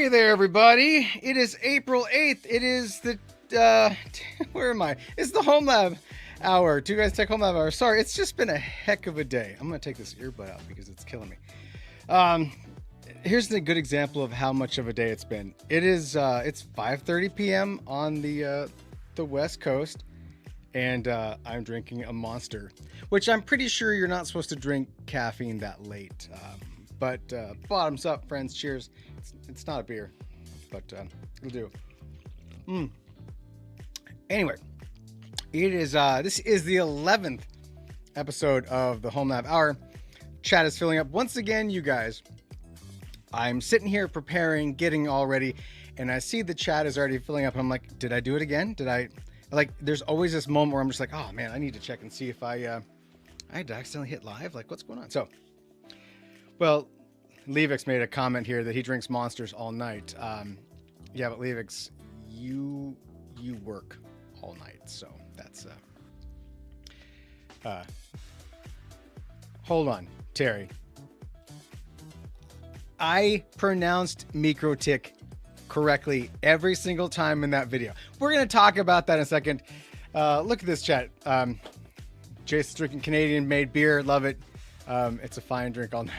Hey there, everybody. It is April 8th. It is the, where am I? It's the HomeLab hour. Two Guys Tech HomeLab hour. Sorry, it's just been a heck of a day. I'm going to take this earbud out because it's killing me. Here's a good example of how much of a day it's been. It's 5:30 p.m. on the West Coast, and I'm drinking a Monster, which I'm pretty sure you're not supposed to drink caffeine that late. But bottoms up, friends. Cheers. It's not a beer, but it'll do. Anyway, it is. This is the 11th episode of the HomeLab Hour. Chat is filling up once again, you guys. I'm sitting here preparing, getting all ready, and I see the chat is already filling up. And I'm like, did I do it again? Did I? Like, there's always this moment where I'm just like, oh man, I need to check and see if I had accidentally hit live. Like, what's going on? So. Well, Leavix made a comment here that he drinks Monsters all night. Yeah, but Leavix, you work all night, so that's hold on, Terry. I pronounced MikroTik correctly every single time in that video. We're gonna talk about that in a second. Look at this chat. Jason's drinking Canadian-made beer. Love it. It's a fine drink all night.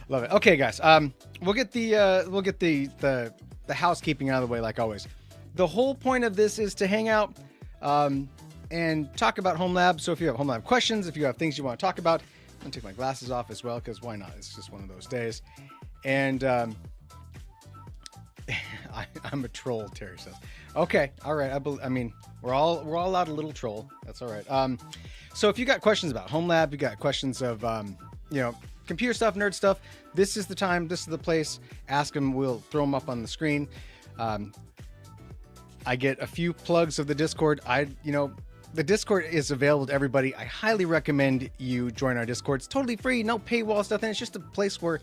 Love it. Okay, guys. We'll get the housekeeping out of the way like always. The whole point of this is to hang out and talk about HomeLab. So if you have HomeLab questions, if you have things you want to talk about, I'm gonna take my glasses off as well because why not? It's just one of those days. And I'm a troll, Terry says. Okay, all right. I mean, we're all allowed a little troll. That's all right. So if you got questions about HomeLab, you got questions of computer stuff, nerd stuff, this is the time, this is the place. Ask them. We'll throw them up on the screen. I get a few plugs of the Discord. The Discord is available to everybody. I highly recommend you join our Discord. It's totally free, no paywall stuff, and it's just a place where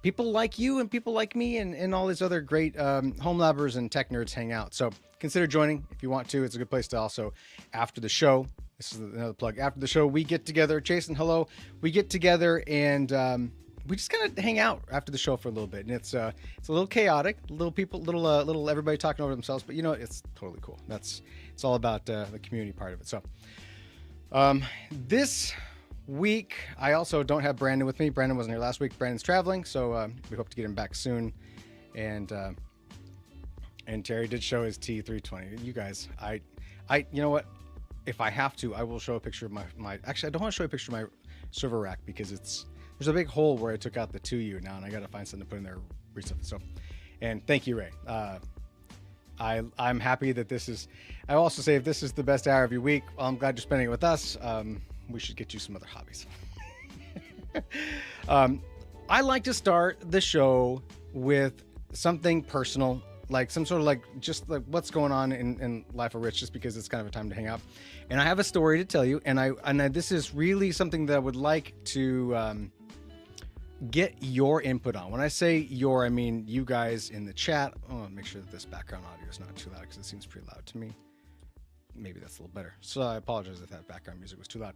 people like you and people like me and all these other great home labbers and tech nerds hang out. So consider joining if you want to. It's a good place to also, after the show, this is another plug, after the show, we get together. Jason, hello. We get together and we just kind of hang out after the show for a little bit. And it's a little chaotic, little everybody talking over themselves, but it's totally cool. It's all about the community part of it. So this week, I also don't have Brandon with me. Brandon wasn't here last week. Brandon's traveling, so we hope to get him back soon. And Terry did show his T320. You guys, I you know what? If I have to, I will show a picture of my. Actually, I don't want to show a picture of my server rack because there's a big hole where I took out the 2U now, and I got to find something to put in there recently. So, and thank you, Ray. I'm happy that this is. I also say if this is the best hour of your week, well, I'm glad you're spending it with us. We should get you some other hobbies. I like to start the show with something personal, like some sort of just what's going on in life of Rich, just because it's kind of a time to hang out. And I have a story to tell you, and this is really something that I would like to get your input on. When I say your, I mean you guys in the chat. Oh, make sure that this background audio is not too loud because it seems pretty loud to me. Maybe that's a little better. So I apologize if that background music was too loud.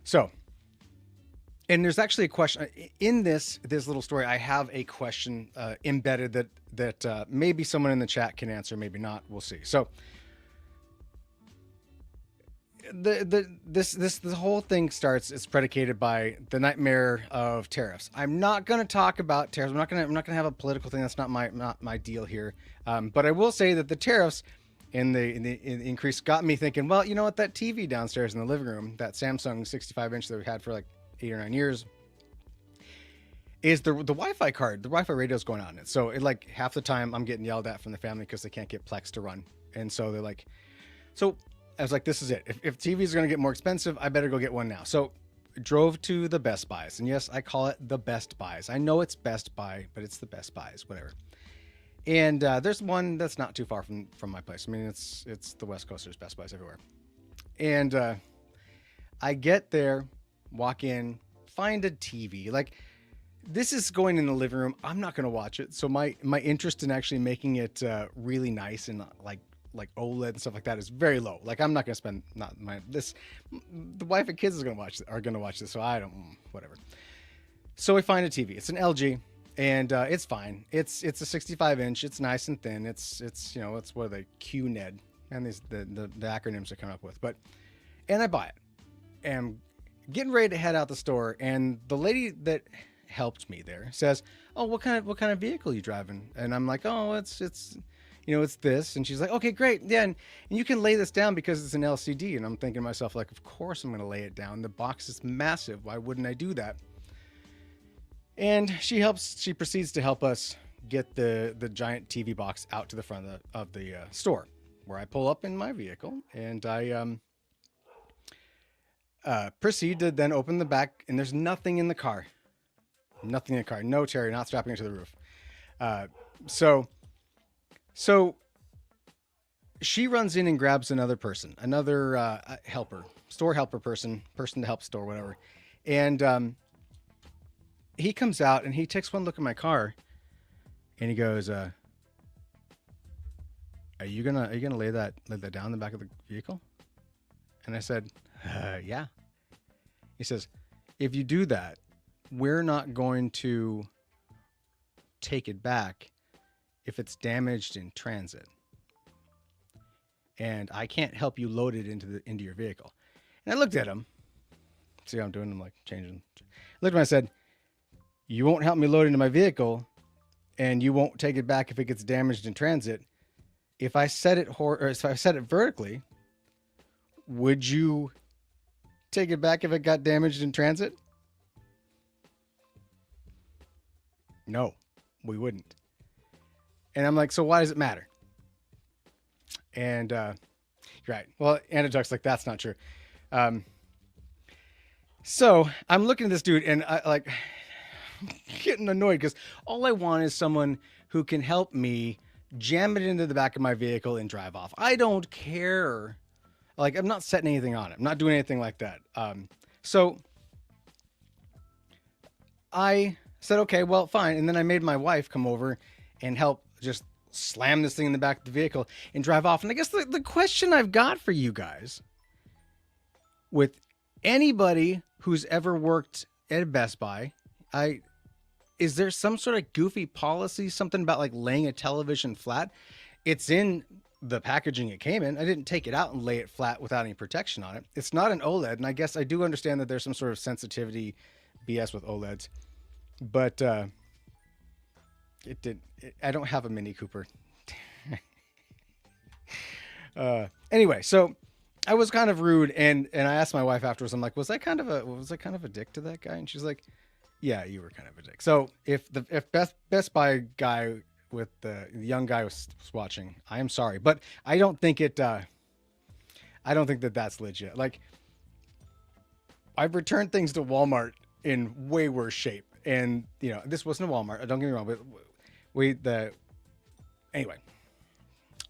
So, and there's actually a question in this little story. I have a question embedded that maybe someone in the chat can answer, maybe not. We'll see. So, this whole thing starts. It's predicated by the nightmare of tariffs. I'm not going to talk about tariffs. I'm not going to have a political thing. That's not my deal here. But I will say that the tariffs. And the increase got me thinking, well, you know what, that TV downstairs in the living room, that Samsung 65-inch that we had for like 8 or 9 years, is the Wi-Fi card. The Wi-Fi radio is going on it. So half the time I'm getting yelled at from the family because they can't get Plex to run. And so they're like, so I was like, this is it. If TVs are going to get more expensive, I better go get one now. So drove to the Best Buys. And yes, I call it the Best Buys. I know it's Best Buy, but it's the Best Buys, whatever. And there's one that's not too far from my place. I mean, it's the West Coast. There's Best Buys everywhere. And I get there, walk in, find a TV. Like, this is going in the living room. I'm not going to watch it. So my interest in actually making it really nice and like OLED and stuff like that is very low. Like, I'm not going to spend the wife and kids are going to watch this. So I don't, whatever. So we find a TV. It's an LG. and it's fine. It's a 65-inch. It's nice and thin. It's it's what are they, QNED, and these the acronyms I come up with. But and I buy it, and getting ready to head out the store, and the lady that helped me there says, "Oh, what kind of vehicle are you driving?" And I'm like, "Oh, it's it's this." And she's like, "Okay, great, yeah, and you can lay this down because it's an LCD." And I'm thinking to myself, like, of course I'm going to lay it down. The box is massive. Why wouldn't I do that? And she proceeds to help us get the giant TV box out to the front of the store, where I pull up in my vehicle, and I proceed to then open the back, and there's nothing in the car. Nothing in the car. No, Terry, not strapping it to the roof. So she runs in and grabs another person, another helper, store helper person to help store, whatever. And he comes out and he takes one look at my car, and he goes, "Are you gonna lay that down in the back of the vehicle?" And I said, "Yeah." He says, "If you do that, we're not going to take it back if it's damaged in transit, and I can't help you load it into your vehicle." And I looked at him. See how I'm doing? I'm like changing. I looked at him. I said, "You won't help me load into my vehicle, and you won't take it back if it gets damaged in transit. If I set it if I set it vertically, would you take it back if it got damaged in transit?" No, we wouldn't. And I'm like, "So why does it matter?" And right. Well, Antiduck's like, "That's not true." So I'm looking at this dude, and I like getting annoyed because all I want is someone who can help me jam it into the back of my vehicle and drive off. I don't care. Like, I'm not setting anything on it. I'm not doing anything like that. So I said, "Okay, well, fine." And then I made my wife come over and help just slam this thing in the back of the vehicle and drive off. And I guess the question I've got for you guys, with anybody who's ever worked at a Best Buy, is there some sort of goofy policy, something about like laying a television flat? It's in the packaging it came in. I didn't take it out and lay it flat without any protection on it. It's not an OLED, and I guess I do understand that there's some sort of sensitivity BS with OLEDs, but I don't have a Mini Cooper. Anyway, so I was kind of rude, and I asked my wife afterwards. I'm like, was I kind of a dick to that guy? And she's like, "Yeah, you were kind of a dick." So if Best Buy guy with the young guy was watching, I am sorry, but I don't think that's legit. Like, I've returned things to Walmart in way worse shape, and this wasn't a Walmart. Don't get me wrong, but anyway,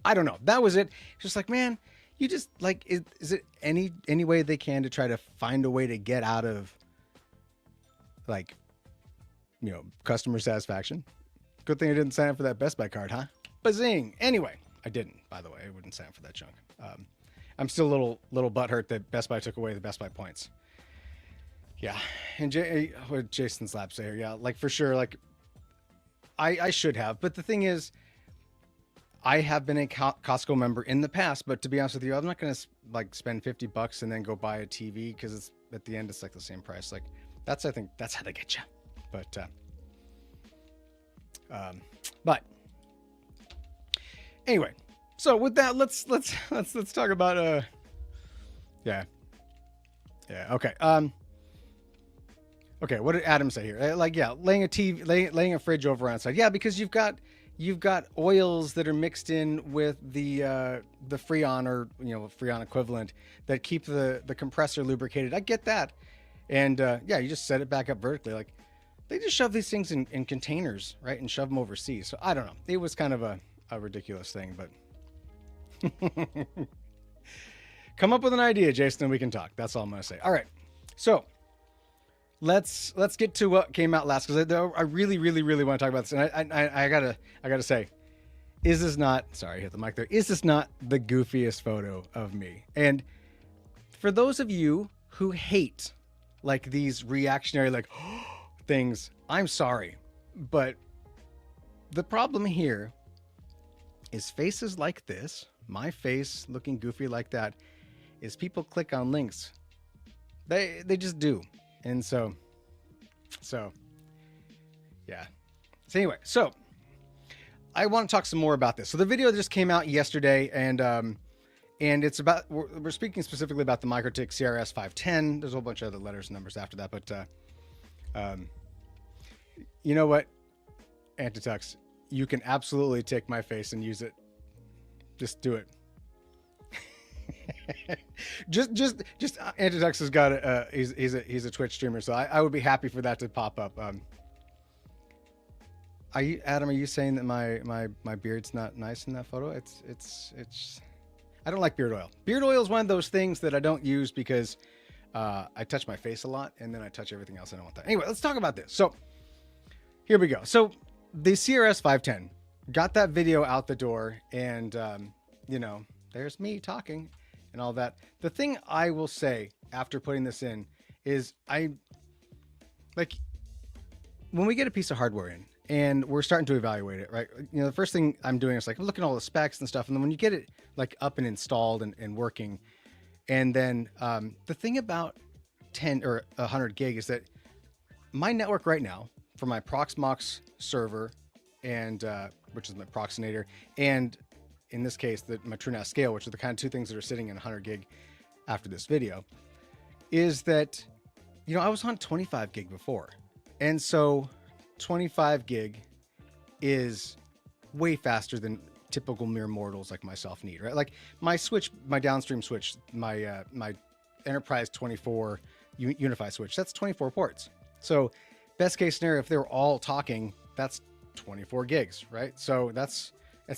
I don't know. That was it. It's just like, man, you just like, is it any way they can to try to find a way to get out of like, customer satisfaction? Good thing I didn't sign up for that Best Buy card, huh? Bazing. Anyway, I didn't, by the way. I wouldn't sign up for that junk. I'm still a little butthurt that Best Buy took away the Best Buy points. Yeah. And what Jason's Lab say here? Yeah, like for sure. Like I should have, but the thing is, I have been a Costco member in the past, but to be honest with you, I'm not going to like spend $50 and then go buy a TV, because it's at the end, it's like the same price. Like I think that's how they get you. But anyway, so with that, let's talk about yeah. Okay. Okay. What did Adam say here? Like, yeah, laying a fridge over on side. Yeah, because you've got oils that are mixed in with the Freon, or Freon equivalent, that keep the compressor lubricated. I get that. And yeah, you just set it back up vertically. Like, they just shove these things in containers, right, and shove them overseas. So I don't know. It was kind of a ridiculous thing, but come up with an idea, Jason, and we can talk. That's all I'm going to say. All right. So let's get to what came out last, because I really want to talk about this. And I gotta say, is this not, sorry, I hit the mic there. Is this not the goofiest photo of me? And for those of you who hate like these reactionary, like, things, I'm sorry, But the problem here is faces like this, my face looking goofy like that, is people click on links. They just do. And so yeah. So anyway, so I want to talk some more about this. So the video just came out yesterday, and it's about, we're speaking specifically about the MikroTik CRS510. There's a whole bunch of other letters and numbers after that, but you know what, Antitux, you can absolutely take my face and use it. Just do it. just Antitux has got he's a Twitch streamer, so I would be happy for that to pop up. Are you, Adam? Are you saying that my beard's not nice in that photo? It's I don't like beard oil. Beard oil is one of those things that I don't use because I touch my face a lot, and then I touch everything else. I don't want that. Anyway, let's talk about this. So here we go. So the CRS510 got that video out the door, and you know, there's me talking and all that. The thing I will say after putting this in is I like when we get a piece of hardware in and we're starting to evaluate it, right? You know, the first thing I'm doing is like, I'm looking at all the specs and stuff. And then when you get it like up and installed and working, and then the thing about 10 or 100 gig is that my network right now for my Proxmox server and which is my Proxinator, and in this case, my TrueNAS scale, which are the kind of two things that are sitting in 100 gig after this video, is that, you know, I was on 25 gig before. And so 25 gig is way faster than typical mere mortals like myself need, right? Like my switch, my downstream switch, my enterprise 24 Unify switch, that's 24 ports. So best case scenario, if they were all talking, that's 24 gigs, right? So that's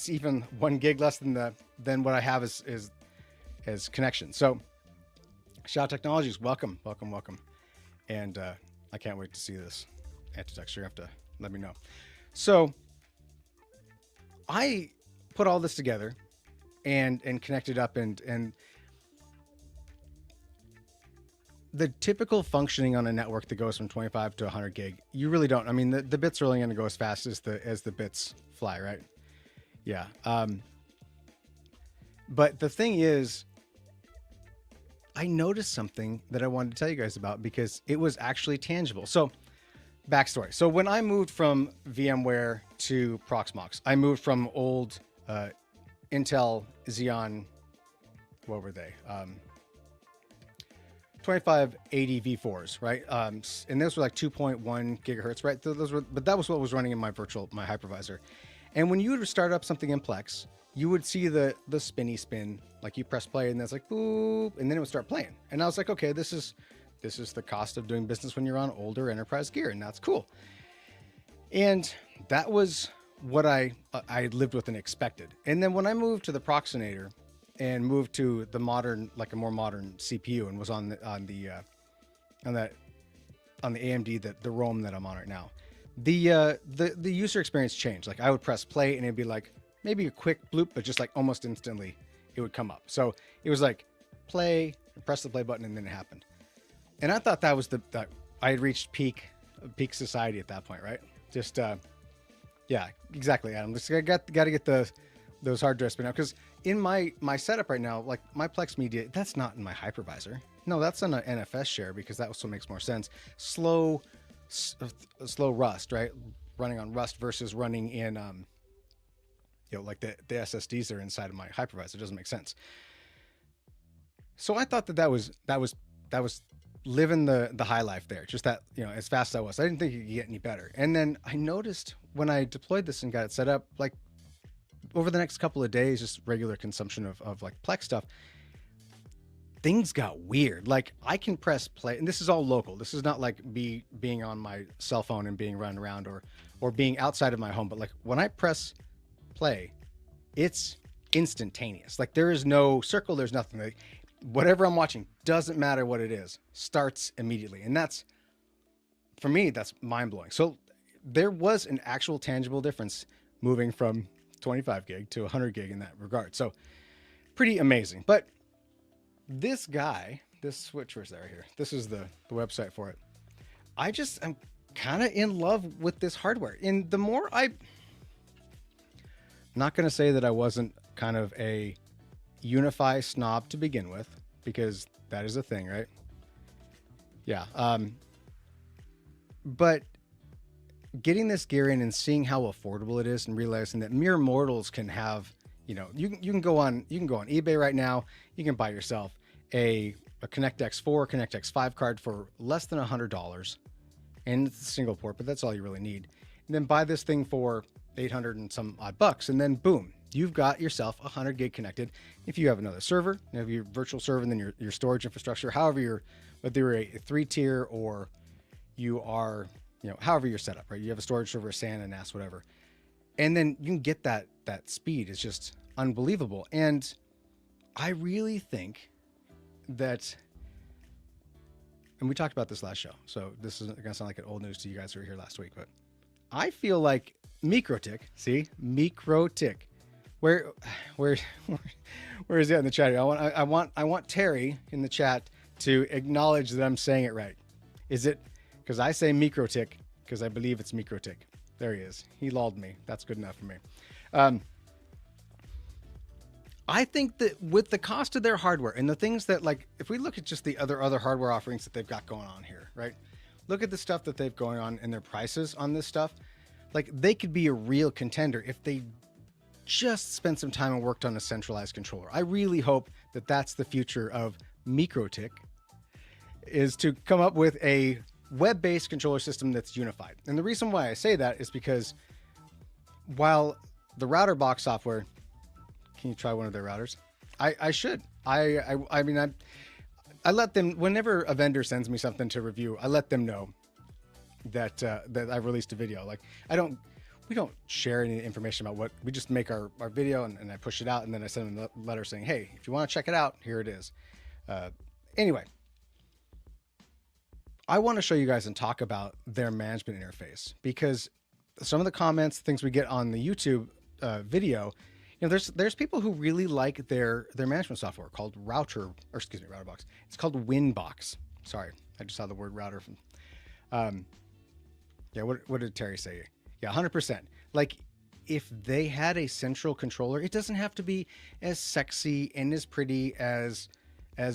even 1 gig less than what I have as connection. So Shaw Technologies, welcome. And I can't wait to see this. Antitux, you have to let me know. So I put all this together and connected up, and the typical functioning on a network that goes from 25 to 100 gig, you really don't. I mean, the bits are only going to go as fast as the bits fly, right? Yeah. But the thing is, I noticed something that I wanted to tell you guys about because it was actually tangible. So backstory. So when I moved from VMware to Proxmox, I moved from old Intel Xeon, what were they? 2580 V4s, right? And those were like 2.1 gigahertz, right? But that was what was running in my hypervisor. And when you would start up something in Plex, you would see the spinny spin, like you press play and that's like boop, and then it would start playing. And I was like, okay, this is the cost of doing business when you're on older enterprise gear, and that's cool. And that was what I lived with and expected. And then when I moved to the Proxinator and moved to the modern, like a more modern CPU, and was on the AMD, the ROM that I'm on right now, the user experience changed. Like I would press play and it'd be like maybe a quick bloop, but just like almost instantly it would come up. So it was like play, press the play button, and then it happened. And I thought that was that I had reached peak society at that point, right? Just yeah, exactly, Adam. Just got to get those hard drives spin out, because in my setup right now, like my Plex Media, that's not in my hypervisor. No, that's on an NFS share, because that also makes more sense. Slow Rust, right? Running on Rust versus running in you know, like the SSDs that are inside of my hypervisor. Doesn't make sense. So I thought that was living the high life there, just that, you know, as fast as I was. I didn't think it could get any better. And then I noticed when I deployed this and got it set up, like over the next couple of days, just regular consumption of like Plex stuff, things got weird. Like I can press play, and this is all local. This is not like being on my cell phone and being run around or being outside of my home. But like when I press play, it's instantaneous. Like there is no circle, there's nothing. Like, whatever I'm watching, doesn't matter what it is, starts immediately. And that's, for me, that's mind-blowing. So there was an actual tangible difference moving from 25 gig to 100 gig in that regard. So pretty amazing. But this guy, this switch, where's that right here? This is the website for it. I'm kind of in love with this hardware. And the more I'm not going to say that I wasn't kind of a Unify snob to begin with, because that is a thing, right? Yeah. But getting this gear in and seeing how affordable it is, and realizing that mere mortals can have, you can go on eBay right now. You can buy yourself a Connect X4, Connect X5 card for less than $100, and it's a single port, but that's all you really need. And then buy this thing for 800 and some odd bucks, and then boom, you've got yourself 100 gig connected. If you have another server, you have your virtual server, and then your storage infrastructure, whether you're a 3-tier or you are, however you're set up, right? You have a storage server, a SAN, a NAS, whatever. And then you can get that speed. It's just unbelievable. And I really think that, and we talked about this last show, so this isn't going to sound like an old news to you guys who were here last week, but I feel like MikroTik, where is he in the chat? I want Terry in the chat to acknowledge that I'm saying it right. Is it because I say MikroTik because I believe it's MikroTik? There he is. He lulled me. That's good enough for me. I think that with the cost of their hardware and the things that, like, if we look at just the other hardware offerings that they've got going on here, right? Look at the stuff that they've going on and their prices on this stuff. Like, they could be a real contender if they just spent some time and worked on a centralized controller. I really hope that that's the future of MikroTik, is to come up with a web-based controller system that's unified. And the reason why I say that is because while the router box software, can you try one of their routers? I should. I mean, I let them, whenever a vendor sends me something to review, I let them know that I've released a video. Like, we don't share any information about what, we just make our video and I push it out, and then I send them a letter saying, hey, if you want to check it out, here it is. Anyway, I want to show you guys and talk about their management interface, because some of the comments, things we get on the YouTube video, there's people who really like their management software called Routerbox. It's called Winbox. Sorry, I just saw the word router from. Yeah, what did Terry say? Yeah, 100%. Like, if they had a central controller, it doesn't have to be as sexy and as pretty as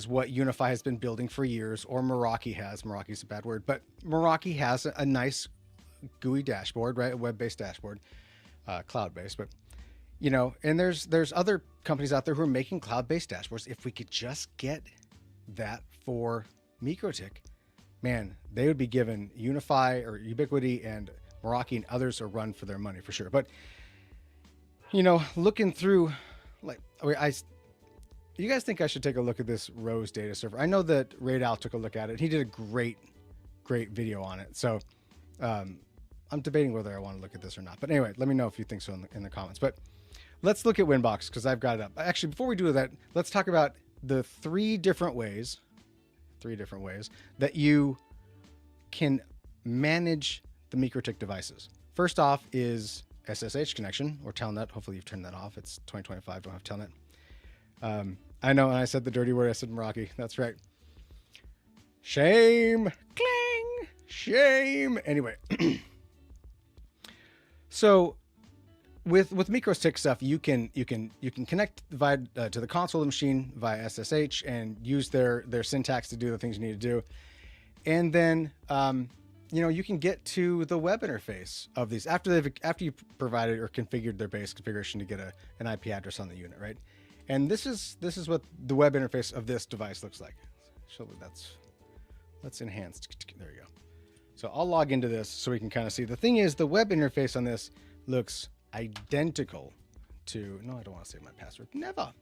what Unify has been building for years, or Meraki has. Meraki's a bad word, but Meraki has a nice GUI dashboard, right? A web-based dashboard, cloud-based, but and there's other companies out there who are making cloud-based dashboards. If we could just get that for MikroTik, man, they would be given Unify or Ubiquity and Meraki and others a run for their money for sure. But looking through, like, you guys think I should take a look at this Rose data server? I know that Raid Al took a look at it. He did a great video on it. So I'm debating whether I want to look at this or not. But anyway, let me know if you think so in the comments. But let's look at Winbox, because I've got it up. Actually, before we do that, let's talk about the three different ways that you can manage the MikroTik devices. First off is SSH connection, or Telnet. Hopefully you've turned that off. It's 2025, don't have Telnet. I know, and I said the dirty word, I said Meraki. That's right. Shame. Cling. Shame. Anyway. So with MikroTik stuff, you can connect via to the console of the machine via SSH and use their syntax to do the things you need to do. And then you can get to the web interface of these after you provided or configured their base configuration to get an IP address on the unit, right? And this is what the web interface of this device looks like. So let's enhance. There you go. So I'll log into this so we can kind of see. The thing is, the web interface on this looks identical to, no, I don't want to say my password. Never.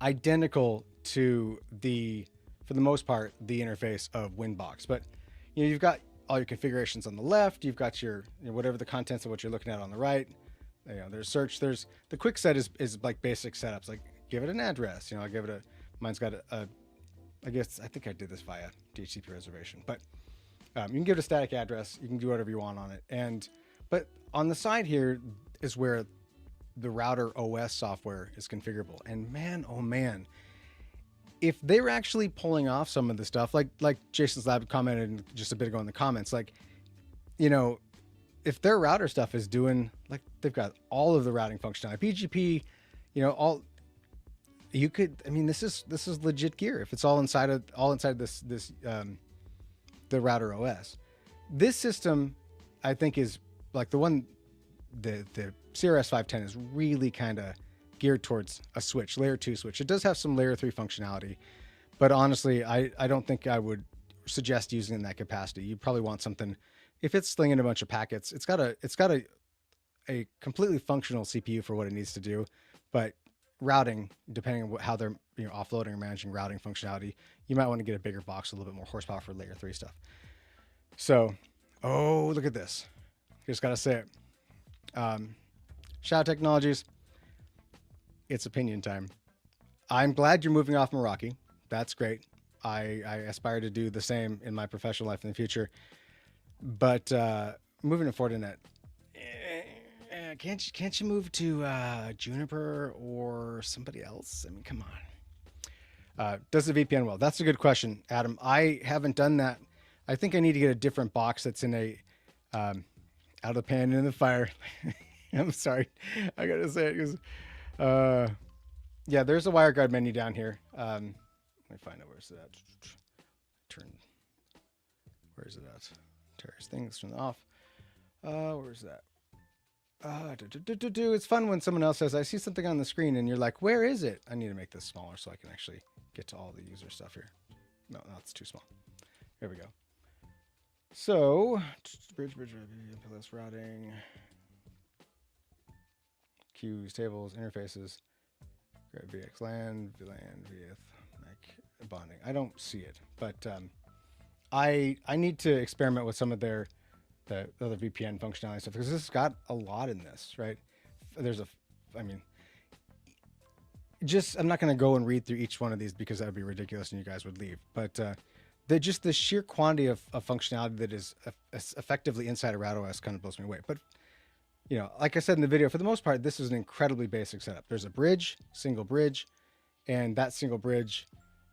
Identical to for the most part, the interface of Winbox. But you've got all your configurations on the left. You've got your whatever the contents of what you're looking at on the right. There's search. There's the quick set is like basic setups, like give it an address. I give it mine's got I think I did this via DHCP reservation, but you can give it a static address. You can do whatever you want on it. But on the side here is where the router OS software is configurable. And man, oh man, if they were actually pulling off some of the stuff, like Jason's Lab commented just a bit ago in the comments, like, you know, if their router stuff is doing, like, they've got all of the routing functionality, BGP, you know, all, you could, I mean, this is legit gear if it's all inside this the router OS. This system, I think, is like the one, the CRS510 is really kind of geared towards a switch, layer 2 switch. It does have some layer 3 functionality, but honestly, I don't think I would suggest using it in that capacity. You probably want something, if it's slinging a bunch of packets, it's got a completely functional CPU for what it needs to do, but routing, depending on how they're, you know, offloading or managing routing functionality, you might want to get a bigger box, a little bit more horsepower for layer 3 stuff. So, oh, look at this. Just gotta say it. Shadow Technologies, it's opinion time. I'm glad you're moving off Meraki. That's great. I aspire to do the same in my professional life in the future. But moving to Fortinet, can't you move to Juniper or somebody else? I mean, come on. Does the VPN well? That's a good question, Adam. I haven't done that. I think I need to get a different box that's in a out of the pan and in the fire. I'm sorry, I gotta say it because yeah, there's a WireGuard menu down here. Let me find out where's that. Where's it at? Terrorist things, turn it off. Where's that? It's fun when someone else says, I see something on the screen and you're like, where is it? I need to make this smaller so I can actually get to all the user stuff here. No, it's too small. Here we go. So, bridge, MPLS routing, queues, tables, interfaces, VXLAN, VLAN, VF, MAC, bonding. I don't see it, but I need to experiment with some of the other VPN functionality stuff, because this has got a lot in this, right? There's I'm not going to go and read through each one of these because that would be ridiculous and you guys would leave. But just the sheer quantity of functionality that is effectively inside a RoutOS kind of blows me away. But, you know, like I said in the video, for the most part, this is an incredibly basic setup. There's a bridge, single bridge, and that single bridge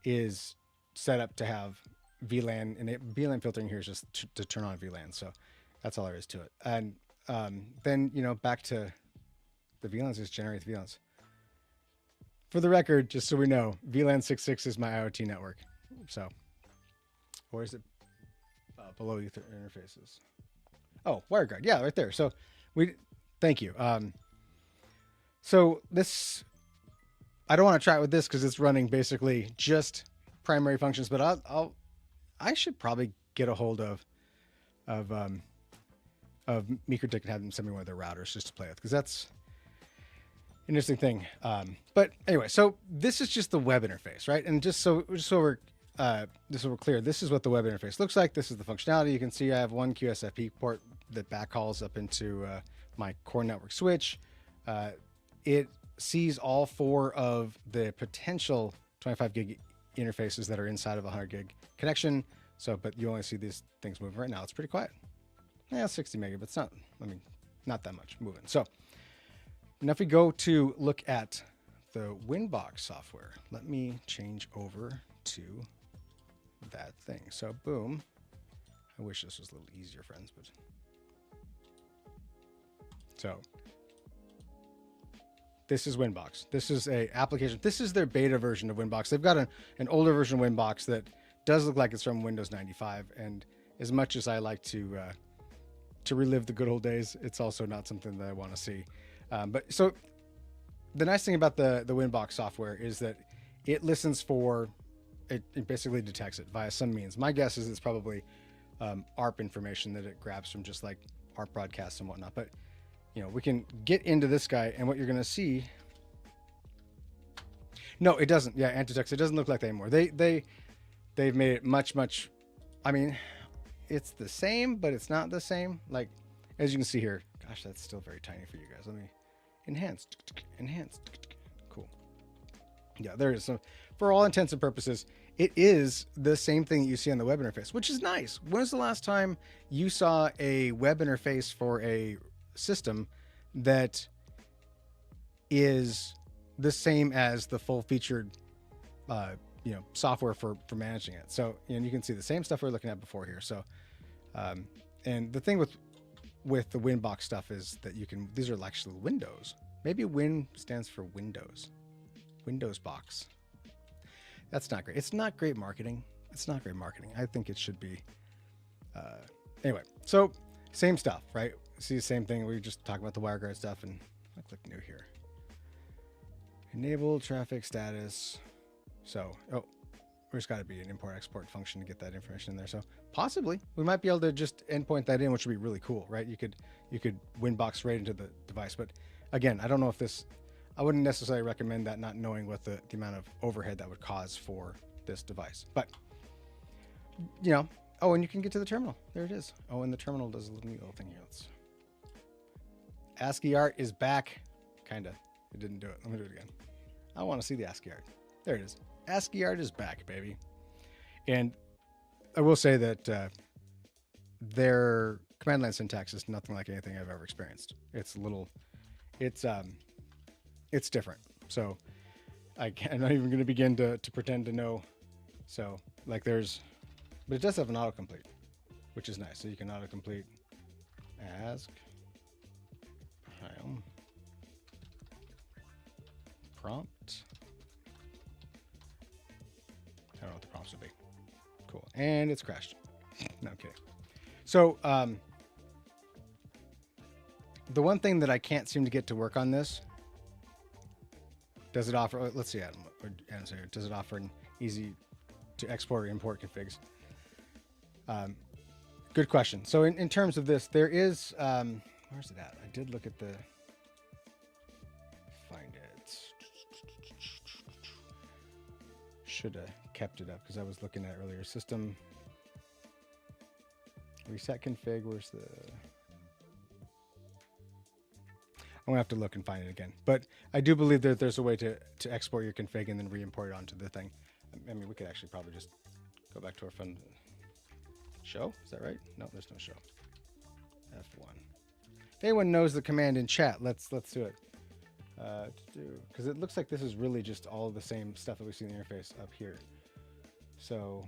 is set up to have VLAN, and VLAN filtering here is just to turn on VLAN. So that's all there is to it. And then, you know, back to the VLANs, just generate the VLANs. For the record, just so we know, VLAN 66 is my IoT network. So, or is it below Ether interfaces? Oh, WireGuard. Yeah, right there. So thank you. So this, I don't want to try it with this because it's running basically just primary functions, but I should probably get a hold of MikroTik and have them send me one of their routers just to play with, because that's an interesting thing. But anyway, so this is just the web interface, right? And just so we're clear, this is what the web interface looks like. This is the functionality. You can see I have one QSFP port that backhauls up into my core network switch. It sees all 4 of the potential 25 gig interfaces that are inside of a 100 gig connection. So, but you only see these things moving right now. It's pretty quiet. Yeah, 60 megabits. It's not, I mean, not that much moving. So now if we go to look at the Winbox software, let me change over to that thing. So boom. I wish this was a little easier, friends, but so this is Winbox. This is a application. This is their beta version of Winbox. They've got an older version of Winbox that does look like it's from Windows 95. And as much as I like to relive the good old days, it's also not something that I want to see. But so the nice thing about the Winbox software is that it listens for, it basically detects it via some means. My guess is it's probably ARP information that it grabs from just like ARP broadcasts and whatnot. But you know, we can get into this guy, and what you're going to see. No, it doesn't. Yeah, anti-text. It doesn't look like that anymore. They've made it much. I mean, it's the same, but it's not the same. Like, as you can see here. Gosh, that's still very tiny for you guys. Let me enhance. Cool. Yeah, there it is. So, for all intents and purposes, it is the same thing that you see on the web interface, which is nice. When was the last time you saw a web interface for a system that is the same as the full featured software for managing it. So you can see the same stuff we were looking at before here. So and the thing with the Winbox stuff is that these are actually windows. Maybe Win stands for Windows. Windows box. That's not great. It's not great marketing. It's not great marketing. I think it should be. Anyway, so same stuff, right? See the same thing. We just talked about the WireGuard stuff, and I'll click new here. Enable traffic status. So, there's got to be an import-export function to get that information in there. So possibly we might be able to just endpoint that in, which would be really cool, right? You could Winbox right into the device. But again, I don't know if this. I wouldn't necessarily recommend that, not knowing what the amount of overhead that would cause for this device. But oh, and you can get to the terminal. There it is. Oh, and the terminal does a little thing here. ASCII art is back. Kinda. It didn't do it. Let me do it again. I want to see the ASCII art. There it is. ASCII art is back, baby. And I will say that their command line syntax is nothing like anything I've ever experienced. It's different. So I'm not even going to begin to pretend to know. So but it does have an autocomplete, which is nice. So you can autocomplete ask prompt. I don't know what the prompts would be. Cool. And it's crashed. No, I'm kidding. So the one thing that I can't seem to get to work on this, does it offer, let's see, Adam, does it offer an easy to export or import configs? Good question. So in terms of this, there is, where's it at? I did look at find it. Should have kept it up because I was looking at earlier. System reset config. Where's the? I'm gonna have to look and find it again. But I do believe that there's a way to export your config and then re-import it onto the thing. I mean, we could actually probably just go back to our fun show. Is that right? No, there's no show. F1. If anyone knows the command in chat, let's do it. Because it looks like this is really just all the same stuff that we see in the interface up here. So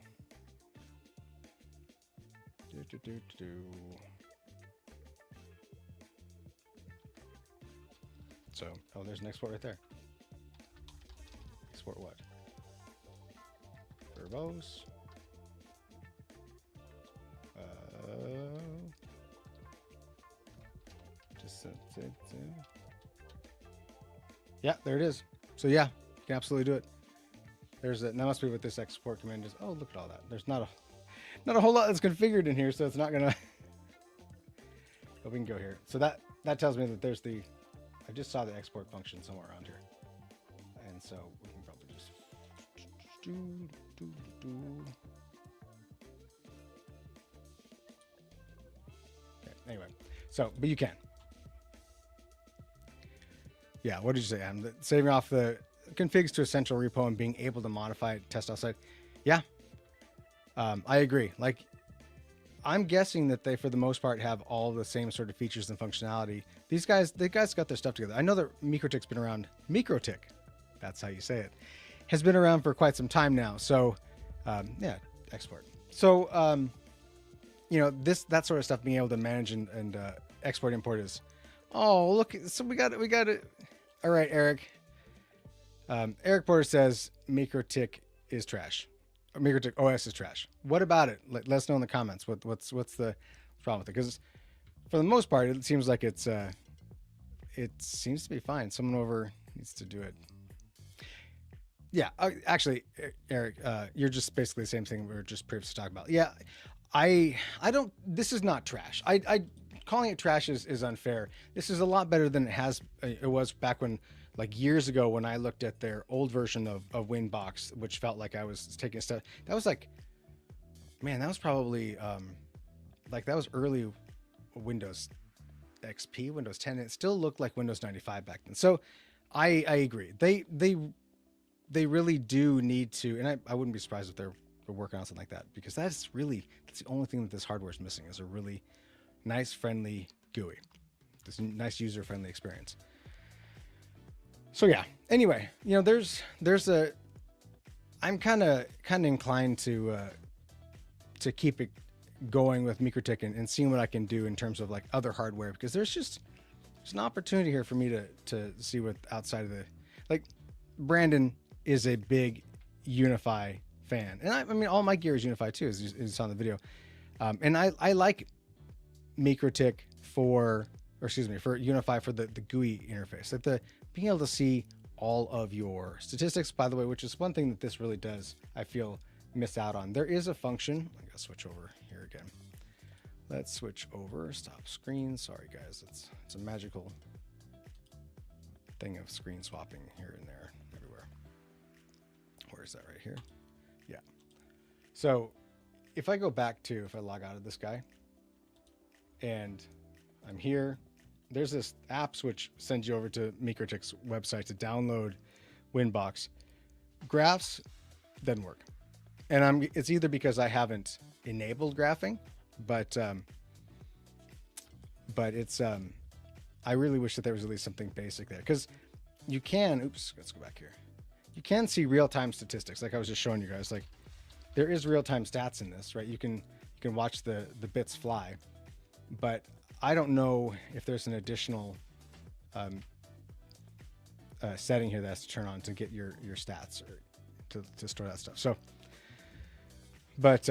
So, oh, there's an export right there. Export what? Verbose. Yeah, there it is. So yeah, you can absolutely do it. That must be what this export command is. Oh, look at all that. There's not a whole lot that's configured in here, so it's not gonna. But we can go here. So that tells me that I just saw the export function somewhere around here, and so we can probably just Okay, anyway, but you can. Yeah, what did you say, Adam? Saving off the configs to a central repo and being able to modify it, test outside. Yeah, I agree. Like, I'm guessing that they, for the most part, have all the same sort of features and functionality. The guys got their stuff together. I know that MikroTik's been around. MikroTik, that's how you say it, has been around for quite some time now. So, yeah, export. So, that sort of stuff, being able to manage and export import is. Oh, look! So we got it. All right, Eric. Eric Porter says MikroTik is trash. MikroTik OS is trash. What about it? Let us know in the comments. What's the problem with it? Because for the most part, it seems like it seems to be fine. Someone over needs to do it. Yeah, actually, Eric, you're just basically the same thing we were just previously talking about. Yeah, I don't. This is not trash. I calling it trash is unfair. This is a lot better than it was back when, like, years ago, when I looked at their old version of Winbox, which felt like I was taking a step. That was like, man, that was probably that was early Windows XP, Windows 10. It still looked like Windows 95 back then. So I agree. They really do need to, and I wouldn't be surprised if they're working on something like that, because that's the only thing that this hardware is missing, is a really nice, friendly GUI, this nice user-friendly experience. So yeah. Anyway, there's I'm kind of inclined to keep it going with MikroTik and seeing what I can do in terms of like other hardware, because there's an opportunity here for me to see what outside of the, like, Brandon is a big Unify fan, and I mean all my gear is Unify too, as you saw in the video, and I like MikroTik for Unify for the GUI interface, like the being able to see all of your statistics, by the way, which is one thing that this really does, I feel, miss out on. There is a function. I gotta switch over here again. Let's switch over. Stop screen. Sorry guys, it's a magical thing of screen swapping here and there, everywhere. Where is that? Right here. Yeah. So if I go back to, if I log out of this guy and I'm here, there's this apps which sends you over to MikroTik's website to download Winbox. Graphs doesn't work, and it's either because I haven't enabled graphing, but it's I really wish that there was at least something basic there, because you can, oops, let's go back here. You can see real-time statistics, like I was just showing you guys. Like, there is real-time stats in this, right? You can watch the bits fly, but I don't know if there's an additional setting here that has to turn on to get your stats or to store that stuff. So, but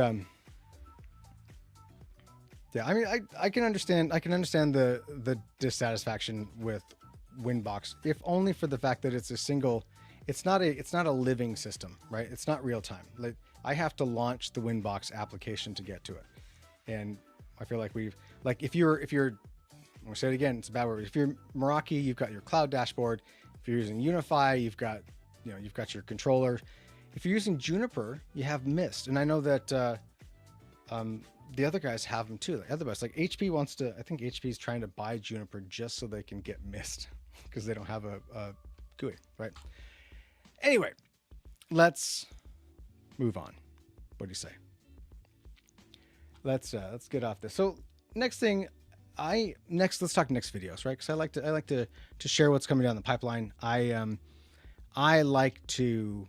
yeah, I mean, I can understand the dissatisfaction with Winbox, if only for the fact that it's a single. It's not a living system, right? It's not real time. Like, I have to launch the Winbox application to get to it, and I feel like if you're, I'm gonna say it again, it's a bad word. If you're Meraki, you've got your cloud dashboard. If you're using Unify, you've got your controller. If you're using Juniper, you have Mist, and I know that the other guys have them too. The other guys, like HP wants to. I think HP is trying to buy Juniper just so they can get Mist, because they don't have a GUI, right? Anyway, let's move on. What do you say? Let's get off this. So let's talk next videos, right? Because I like to share what's coming down the pipeline. I like to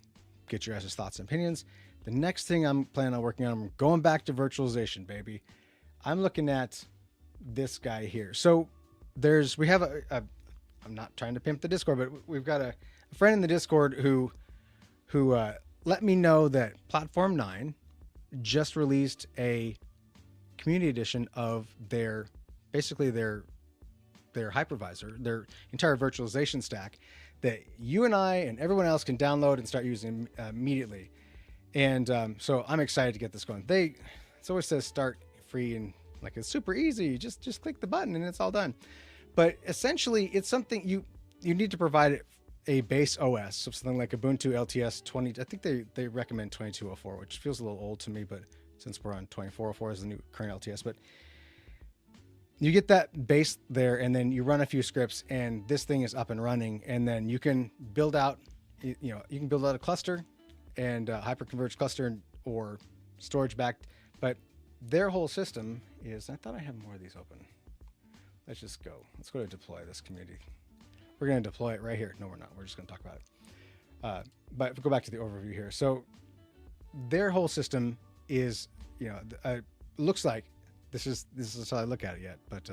get your guys' thoughts and opinions. The next thing I'm planning on working on, I'm going back to virtualization, baby. I'm looking at this guy here. So we have I'm not trying to pimp the Discord, but we've got a friend in the Discord who let me know that Platform 9 just released a community edition of their hypervisor, their entire virtualization stack, that you and I and everyone else can download and start using immediately. And so I'm excited to get this going. It always says start free, and like, it's super easy. Just click the button and it's all done. But essentially, it's something you need to provide a base OS, so something like Ubuntu LTS 20. I think they recommend 2204, which feels a little old to me, but since we're on 2404 as the new current LTS, but you get that base there, and then you run a few scripts, and this thing is up and running, and then you can build out, you can build out a cluster and hyper-converged cluster or storage backed, but their whole system is, I thought I had more of these open. Let's go to deploy this community. We're going to deploy it right here. No, we're not. We're just going to talk about it. But if we go back to the overview here. So their whole system is, looks like, this is how I look at it yet, but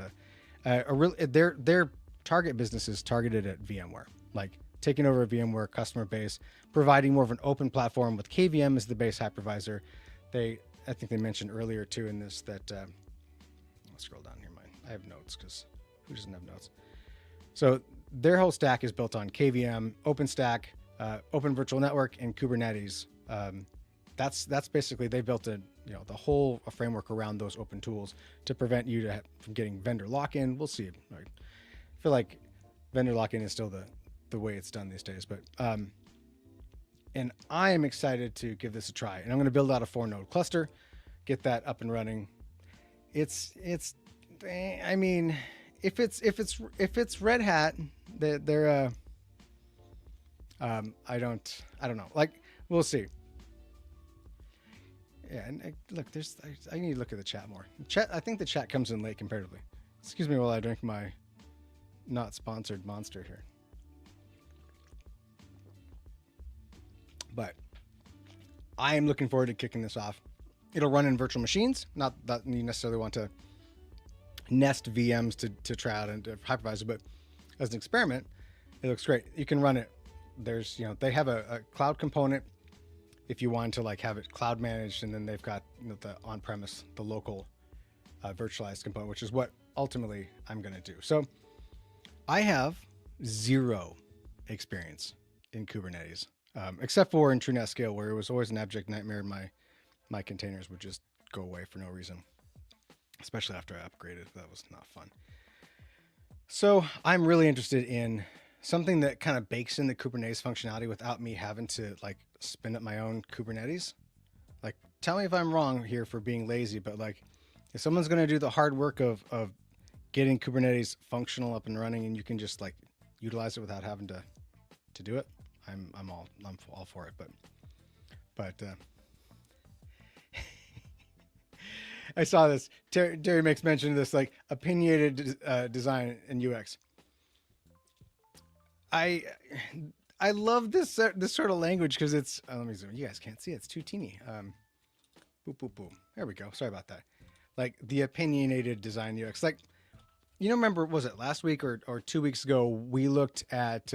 their target business is targeted at VMware, like taking over a VMware customer base, providing more of an open platform with KVM as the base hypervisor. I think they mentioned earlier too in this that, I'll scroll down here. I have notes, because who doesn't have notes? So their whole stack is built on KVM, OpenStack, Open Virtual Network, and Kubernetes. That's basically, they built the whole framework around those open tools to prevent you from getting vendor lock-in. We'll see. Right? I feel like vendor lock-in is still the way it's done these days, but and I am excited to give this a try. And I'm going to build out a 4-node cluster, get that up and running. I mean, if it's Red Hat, they're I don't know. Like, we'll see. Yeah, and look, I need to look at the chat more. I think the chat comes in late comparatively. Excuse me while I drink my not sponsored Monster here. But I am looking forward to kicking this off. It'll run in virtual machines. Not that you necessarily want to nest VMs to try out and to hypervise it, but as an experiment, it looks great. You can run it. There's, you know, they have a cloud component if you want to like have it cloud managed, and then they've got, you know, the on-premise, the local virtualized component, which is what ultimately I'm going to do. So I have zero experience in Kubernetes, except for in TrueNet Scale, where it was always an abject nightmare. My containers would just go away for no reason, especially after I upgraded. That was not fun. So I'm really interested in something that kind of bakes in the Kubernetes functionality without me having to like spin up my own Kubernetes. Like, tell me if I'm wrong here for being lazy, but like, if someone's going to do the hard work of getting Kubernetes functional up and running, and you can just like utilize it without having to do it, I'm all for it. But I saw this. Terry makes mention of this, like opinionated design and UX. I love this sort of language because it's. Let me zoom. You guys can't see it. It's too teeny. Boop boop boop. There we go. Sorry about that. Like the opinionated design UX. Like, you know, remember, was it last week or 2 weeks ago? We looked at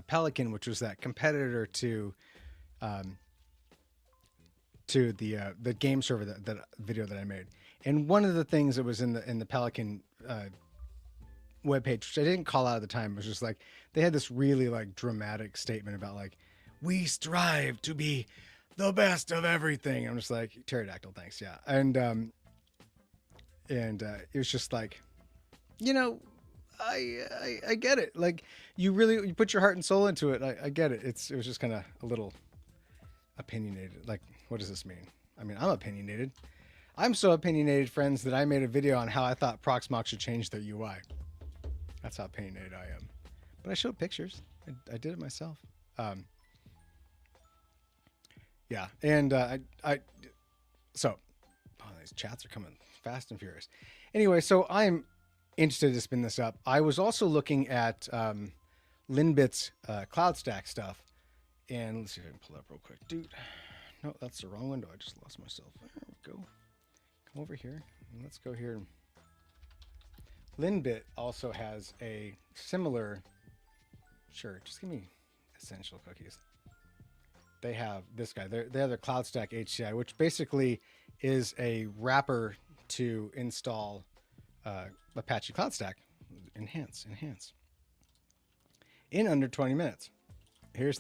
Pelican, which was that competitor to the game server, that video that I made. And one of the things that was in the Pelican webpage, which I didn't call out at the time, was just like they had this really like dramatic statement about like, we strive to be the best of everything. I'm just like, pterodactyl, thanks, yeah. And it was just like, you know, I get it. Like you put your heart and soul into it. I get it. It was just kind of a little opinionated. Like, what does this mean? I mean, I'm opinionated. I'm so opinionated, friends, that I made a video on how I thought Proxmox should change their UI. That's how opinionated I am. But I showed pictures. I did it myself. Yeah, and so these chats are coming fast and furious. Anyway, so I'm interested to spin this up. I was also looking at Linbit's Cloud Stack stuff, and let's see if I can pull it up real quick, dude. No, that's the wrong window. I just lost myself. There we go. Come over here, and let's go here. Linbit also has a similar. Sure, just give me essential cookies. They have this guy. They have their Cloud Stack HCI, which basically is a wrapper to install Apache Cloud Stack. Enhance in under 20 minutes. Here's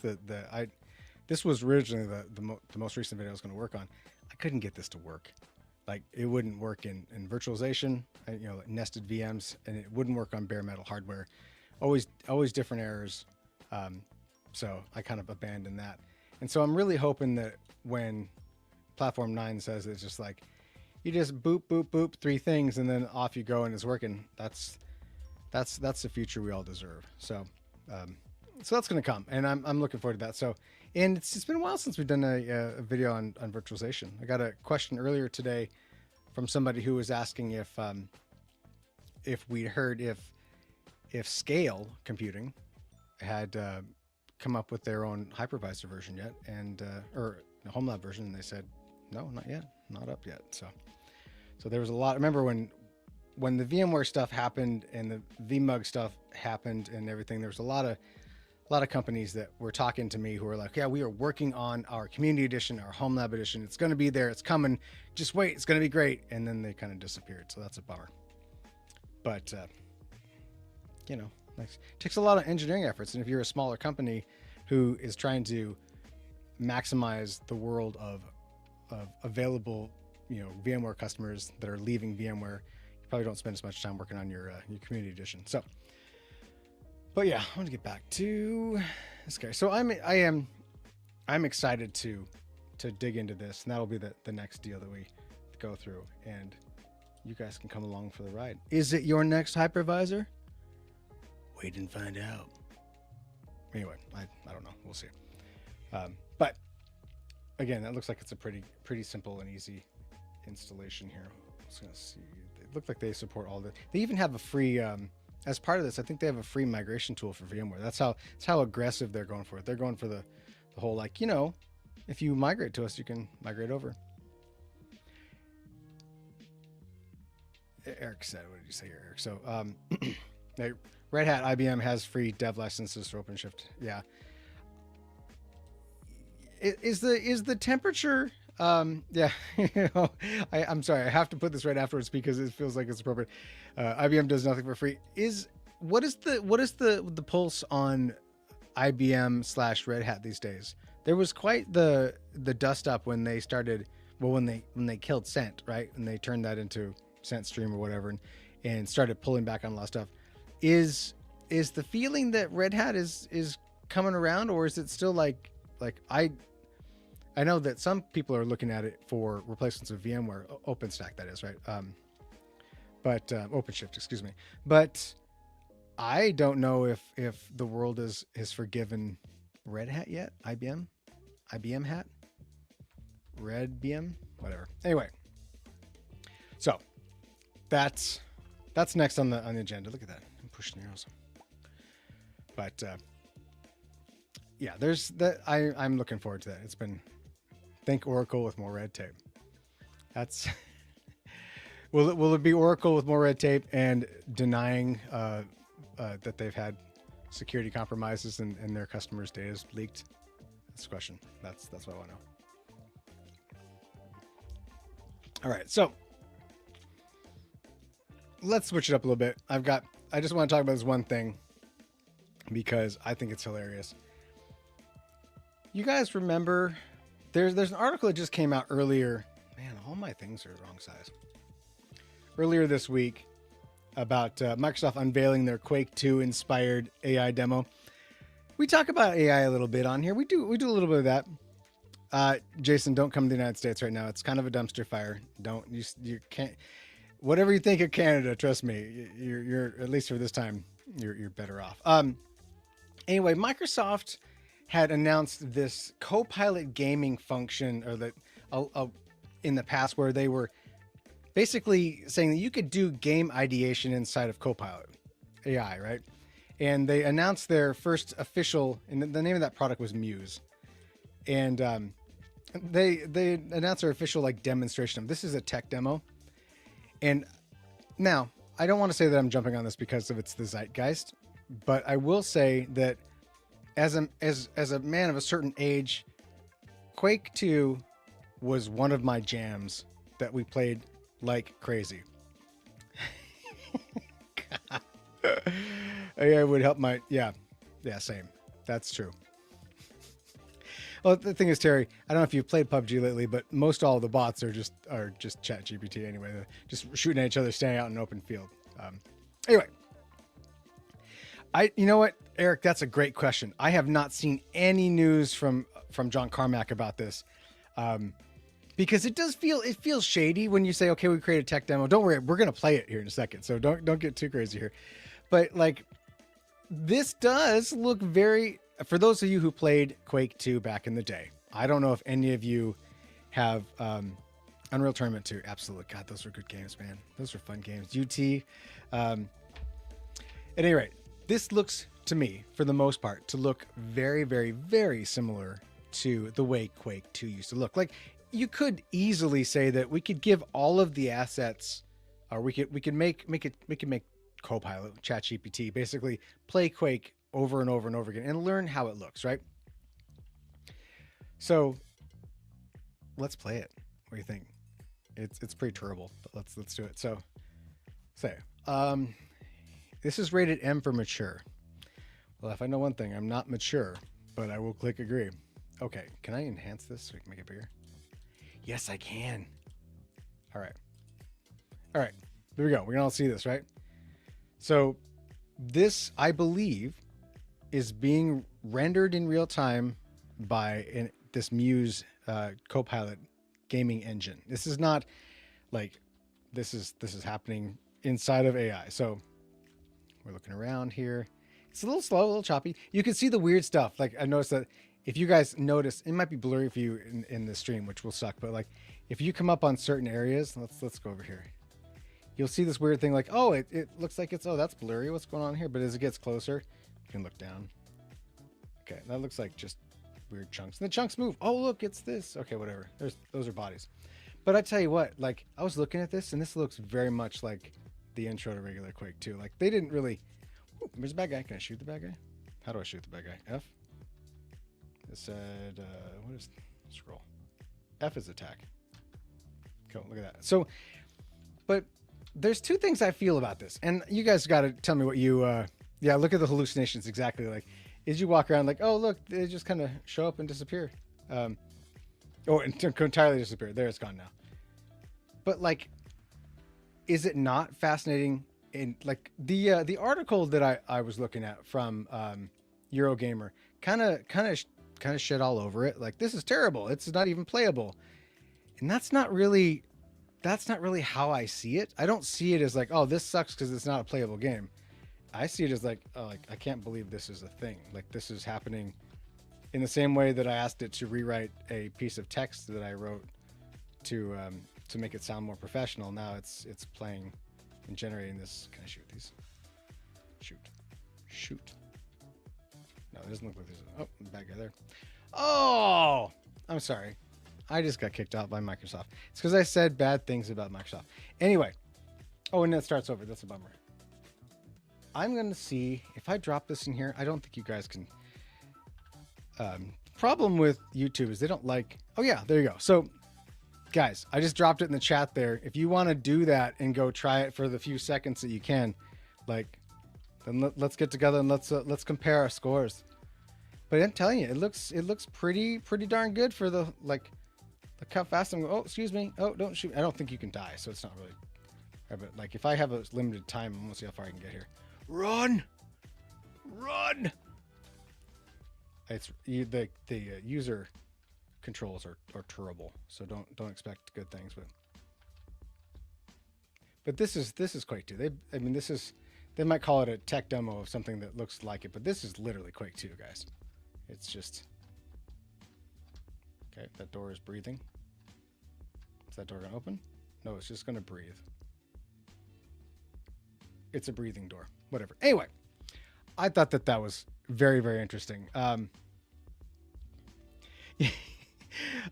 this was originally the most recent video I was going to work on. I couldn't get this to work. Like, it wouldn't work in virtualization, you know, nested VMs, and it wouldn't work on bare metal hardware. Always different errors. So I kind of abandoned that. And so I'm really hoping that when Platform 9 says it's just like, you just boop, boop, boop, 3 things, and then off you go and it's working. That's the future we all deserve. So that's going to come, and I'm looking forward to that. So, and it's been a while since we've done a video on virtualization. I got a question earlier today from somebody who was asking if we heard if Scale Computing had come up with their own hypervisor version yet, and or HomeLab version, and they said no, not yet, not up yet. So there was a lot. Remember when the VMware stuff happened and the vMug stuff happened and everything, there was a lot of companies that were talking to me who were like, yeah, we are working on our community edition, our HomeLab edition. It's going to be there. It's coming. Just wait. It's going to be great. And then they kind of disappeared. So that's a bummer. But, you know, it takes a lot of engineering efforts. And if you're a smaller company who is trying to maximize the world of available, you know, VMware customers that are leaving VMware, you probably don't spend as much time working on your community edition. So, but yeah, I want to get back to this guy. So I'm excited to dig into this, and that'll be the next deal that we go through, and you guys can come along for the ride. Is it your next hypervisor? Wait and find out. Anyway, I don't know. We'll see. But again, that looks like it's a pretty simple and easy installation here. I was gonna see. It looked like they support all the. They even have a free. As part of this, I think they have a free migration tool for VMware. That's how aggressive they're going for it. They're going for the whole, like, you know, if you migrate to us, you can migrate over. Eric said, what did you say here, Eric? So, Red Hat IBM has free dev licenses for OpenShift. Yeah. Is the temperature? Yeah. I'm sorry. I have to put this right afterwards because it feels like it's appropriate. IBM does nothing for free. What is the pulse on IBM / Red Hat these days? There was quite the dust up when they started. Well, when they killed Cent, right? And they turned that into CentStream or whatever, and started pulling back on a lot of stuff. Is the feeling that Red Hat is coming around, or is it still like I know that some people are looking at it for replacements of VMware, OpenStack, that is, right? But OpenShift, excuse me. But I don't know if the world has forgiven Red Hat yet. IBM hat, Red BM, whatever. Anyway, so that's next on the agenda. Look at that, I'm pushing arrows. But yeah, there's that. I'm looking forward to that. It's been, thank Oracle with more red tape. That's will it be Oracle with more red tape and denying that they've had security compromises and their customers' data is leaked? That's the question. That's what I want to know. All right, so let's switch it up a little bit. I just want to talk about this one thing because I think it's hilarious. You guys remember there's an article that just came out earlier. Man, all my things are the wrong size. Earlier this week about Microsoft unveiling their Quake 2 inspired AI demo. We talk about AI a little bit on here. We do a little bit of that. Jason, don't come to the United States right now. It's kind of a dumpster fire. You can't. Whatever you think of Canada, trust me, you're at least for this time, you're better off. Anyway, Microsoft had announced this Copilot gaming function, or that in the past, where they were basically saying that you could do game ideation inside of Copilot AI, right? And they announced their first official, and the name of that product was Muse. And they announced their official demonstration of this is a tech demo. And now I don't want to say that I'm jumping on this because of it's the zeitgeist, but I will say that as a man of a certain age, Quake 2 was one of my jams that we played like crazy. AI would help yeah, same. That's true. Well, the thing is, Terry, I don't know if you've played PUBG lately, but most all of the bots are just ChatGPT anyway. They're just shooting at each other, standing out in an open field. Anyway, you know what, Eric? That's a great question. I have not seen any news from John Carmack about this, because it feels shady when you say, okay, we create a tech demo. Don't worry, we're gonna play it here in a second, so don't get too crazy here. But this does look very. For those of you who played Quake 2 back in the day, I don't know if any of you have Unreal Tournament 2. Absolutely. God, those were good games, man. Those were fun games. UT. At any rate, this looks to me, for the most part, to look very, very, very similar to the way Quake 2 used to look. Like, you could easily say that we could give all of the assets, or we could make Copilot, ChatGPT, basically play Quake over and over and over again and learn how it looks, right? So let's play it. What do you think? It's pretty terrible, but let's do it. So this is rated M for mature. Well, if I know one thing, I'm not mature, but I will click agree. Okay, can I enhance this so we can make it bigger? Yes, I can. All right, there we go. We can all see this, right? So this, I believe, is being rendered in real time by this Muse Copilot gaming engine. This is not this is happening inside of AI. So we're looking around here. It's a little slow, a little choppy. You can see the weird stuff. I noticed that if you guys notice, it might be blurry for you in the stream, which will suck. But if you come up on certain areas, let's go over here. You'll see this weird thing oh, it looks like that's blurry. What's going on here? But as it gets closer, you can look down. Okay, that looks like just weird chunks. And the chunks move. Oh, look, it's this. Okay, whatever. Those are bodies. But I tell you what, like, I was looking at this, and this looks very much like the intro to regular Quake 2. Like, they didn't really... Ooh, there's a bad guy. Can I shoot the bad guy? How do I shoot the bad guy? F? It said... what is... Scroll. F is attack. Cool, look at that. So, but there's two things I feel about this. And you guys got to tell me what you... yeah, look at the hallucinations exactly. Like, is you walk around like, oh, look, they just kind of show up and disappear. Or entirely disappear. There, it's gone now. But like, is it not fascinating? In like the article that I was looking at from Eurogamer kind of shit all over it. Like, this is terrible. It's not even playable. And that's not really how I see it. I don't see it as like, oh, this sucks because it's not a playable game. I see it as like, oh, like, I can't believe this is a thing. Like, this is happening in the same way that I asked it to rewrite a piece of text that I wrote to make it sound more professional. Now it's playing and generating this. Can I shoot these? Shoot. No, it doesn't look like there's a... Oh, bad guy there. Oh, I'm sorry. I just got kicked out by Microsoft. It's because I said bad things about Microsoft. Anyway. Oh, and it starts over. That's a bummer. I'm going to see if I drop this in here. I don't think you guys can... problem with YouTube is they don't like... Oh, yeah, there you go. So, guys, I just dropped it in the chat there. If you want to do that and go try it for the few seconds that you can, like, then let's get together and let's compare our scores. But I'm telling you, it looks pretty darn good for the, like, look how fast I'm going. Oh, excuse me. Oh, don't shoot. I don't think you can die, so it's not really... But, like, if I have a limited time, I'm going to see how far I can get here. Run! It's the user controls are terrible, so don't expect good things. But this is Quake 2. They might call it a tech demo of something that looks like it, but this is literally Quake 2, guys. It's just... Okay, that door is breathing. Is that door gonna open? No, it's just gonna breathe. It's a breathing door. Whatever. Anyway, I thought that was very, very interesting.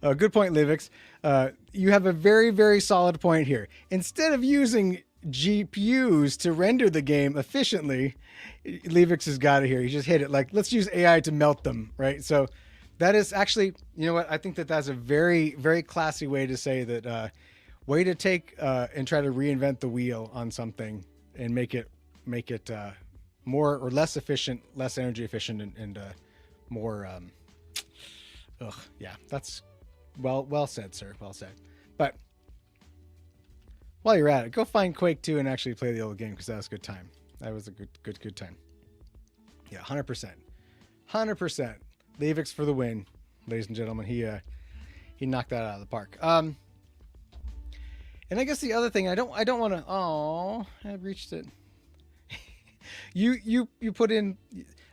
Good point, Livix. You have a very, very solid point here. Instead of using GPUs to render the game efficiently, Livix has got it here. He just hit it. Like, let's use AI to melt them, right? So that is actually, you know what? I think that's a very, very classy way to say that. Way to take and try to reinvent the wheel on something and make it more or less efficient, less energy efficient, and more. Yeah, that's well said, sir. Well said. But while you're at it, go find Quake 2 and actually play the old game, because that was a good time. That was a good time. Yeah, 100%. Leavix for the win, ladies and gentlemen. He knocked that out of the park. And I guess the other thing I don't want to. Oh, I reached it. You put in.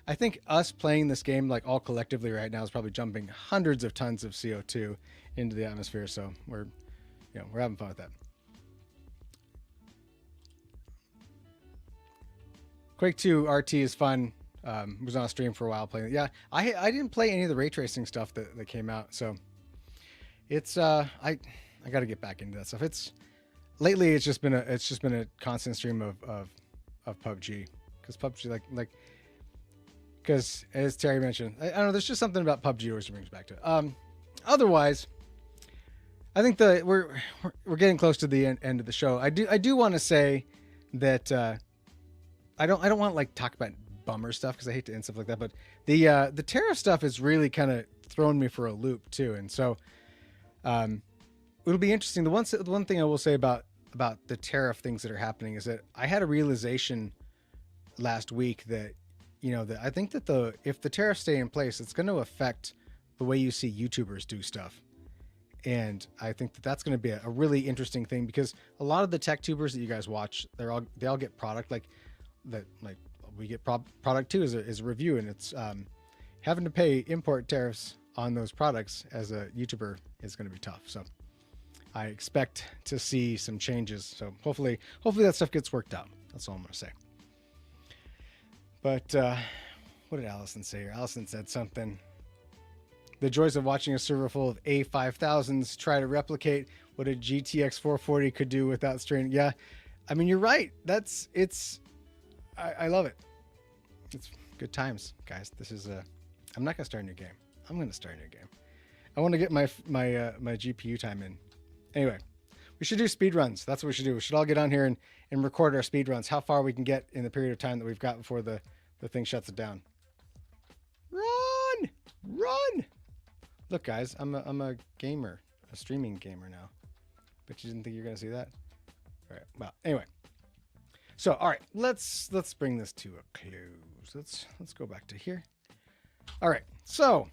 I think us playing this game, like, all collectively right now, is probably jumping hundreds of tons of CO2 into the atmosphere. So we're having fun with that. Quake 2 RT is fun. Was on a stream for a while playing it. Yeah, I didn't play any of the ray tracing stuff that came out. So it's I got to get back into that stuff. Lately it's just been a constant stream of PUBG, because PUBG because as Terry mentioned, I don't know, there's just something about PUBG always brings back to it. Otherwise, I think we're getting close to the end of the show. I do want to say that I don't want to, like, talk about bummer stuff, because I hate to end stuff like that. But the tariff stuff has really kind of thrown me for a loop too, and so it'll be interesting. The one thing I will say about the tariff things that are happening is that I had a realization last week that, that I think that if the tariffs stay in place, it's going to affect the way you see YouTubers do stuff. And I think that that's going to be a really interesting thing, because a lot of the tech tubers that you guys watch, they all get product like that. Like, we get product too as a review, and it's having to pay import tariffs on those products as a YouTuber is going to be tough. So I expect to see some changes. So hopefully that stuff gets worked out. That's all I'm going to say. But what did Allison say here? Allison said something. The joys of watching a server full of A5000s try to replicate what a GTX 440 could do without strain. Yeah, I mean, you're right. I love it. It's good times, guys. This is I'm not gonna start a new game. I'm gonna start a new game. I want to get my GPU time in. Anyway, we should do speed runs. That's what we should do. We should all get on here and record our speed runs. How far we can get in the period of time that we've got before the thing shuts it down. Run! Run! Look, guys, I'm a gamer, a streaming gamer now. But you didn't think you were gonna see that? All right. Well, anyway. So, all right, let's bring this to a close. Let's go back to here. All right. So,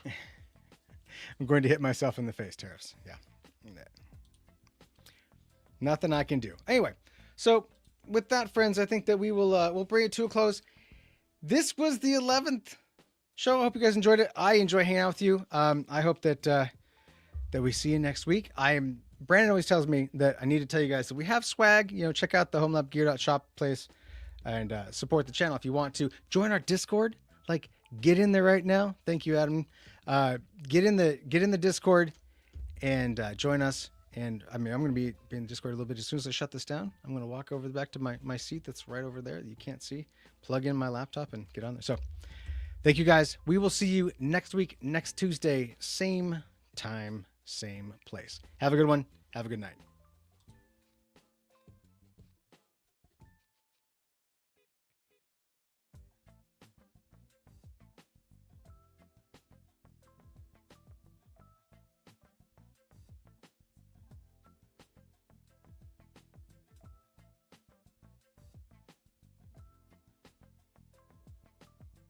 I'm going to hit myself in the face. Tariffs. Yeah. Nothing I can do. Anyway, so with that, friends, I think that we'll bring it to a close. This was the 11th show. I hope you guys enjoyed it. I enjoy hanging out with you. I hope that we see you next week. Brandon always tells me that I need to tell you guys that we have swag. You know, check out the HomeLabGear.shop place and support the channel if you want to. Join our Discord. Like, get in there right now. Thank you, Adam. Get in the Discord and join us. And I mean, I'm going to be in Discord a little bit. As soon as I shut this down, I'm going to walk over back to my seat that's right over there that you can't see. Plug in my laptop and get on there. So thank you, guys. We will see you next week, next Tuesday, same time, same place. Have a good one. Have a good night.